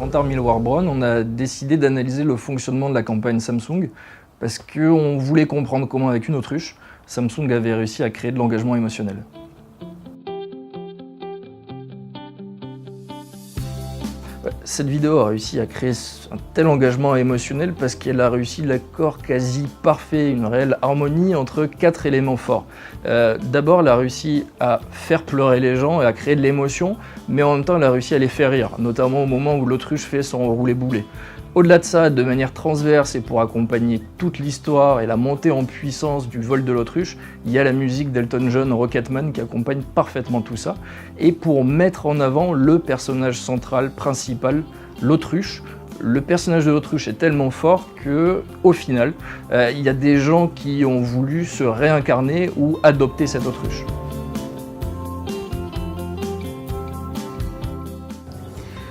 Kantar Millward Brown, on a décidé d'analyser le fonctionnement de la campagne Samsung parce qu'on voulait comprendre comment, avec une autruche, Samsung avait réussi à créer de l'engagement émotionnel. Cette vidéo a réussi à créer un tel engagement émotionnel parce qu'elle a réussi l'accord quasi parfait, une réelle harmonie entre 4 éléments forts. D'abord, elle a réussi à faire pleurer les gens et à créer de l'émotion, mais en même temps, elle a réussi à les faire rire, notamment au moment où l'autruche fait son roulé-boulet. Au-delà de ça, de manière transverse et pour accompagner toute l'histoire et la montée en puissance du vol de l'autruche, il y a la musique d'Elton John, Rocketman, qui accompagne parfaitement tout ça. Et pour mettre en avant le personnage central, principal, l'autruche, le personnage de l'autruche est tellement fort que, au final, il y a des gens qui ont voulu se réincarner ou adopter cette autruche.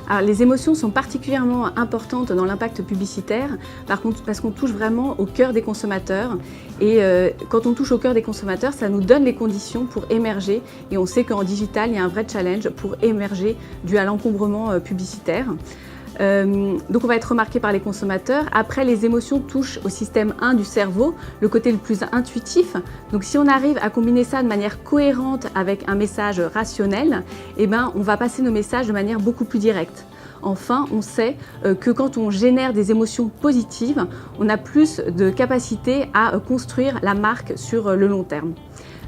Alors, les émotions sont particulièrement importantes dans l'impact publicitaire, par contre, parce qu'on touche vraiment au cœur des consommateurs. Et quand on touche au cœur des consommateurs, ça nous donne les conditions pour émerger. Et on sait qu'en digital, il y a un vrai challenge pour émerger dû à l'encombrement publicitaire. Donc on va être remarqué par les consommateurs. Après, les émotions touchent au système 1 du cerveau, le côté le plus intuitif. Donc si on arrive à combiner ça de manière cohérente avec un message rationnel, eh ben, on va passer nos messages de manière beaucoup plus directe. Enfin, on sait que quand on génère des émotions positives, on a plus de capacité à construire la marque sur le long terme.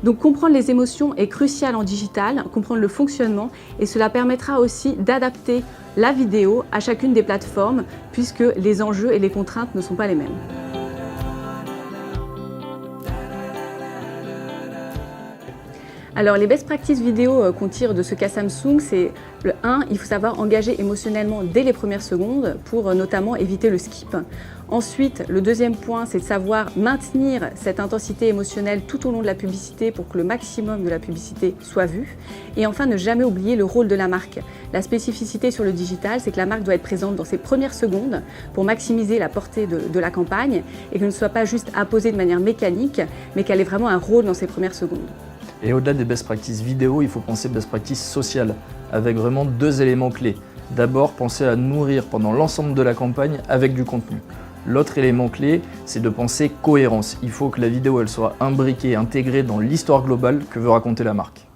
Donc comprendre les émotions est crucial en digital, comprendre le fonctionnement, et cela permettra aussi d'adapter la vidéo à chacune des plateformes puisque les enjeux et les contraintes ne sont pas les mêmes. Alors les best practices vidéo qu'on tire de ce cas Samsung, c'est le 1, il faut savoir engager émotionnellement dès les premières secondes pour notamment éviter le skip. Ensuite, le deuxième point, c'est de savoir maintenir cette intensité émotionnelle tout au long de la publicité pour que le maximum de la publicité soit vu. Et enfin, ne jamais oublier le rôle de la marque. La spécificité sur le digital, c'est que la marque doit être présente dans ses premières secondes pour maximiser la portée de la campagne et qu'elle ne soit pas juste apposée de manière mécanique, mais qu'elle ait vraiment un rôle dans ses premières secondes. Et au-delà des best practices vidéo, il faut penser best practices sociales, avec vraiment 2 éléments clés. D'abord, penser à nourrir pendant l'ensemble de la campagne avec du contenu. L'autre élément clé, c'est de penser cohérence. Il faut que la vidéo elle soit imbriquée, intégrée dans l'histoire globale que veut raconter la marque.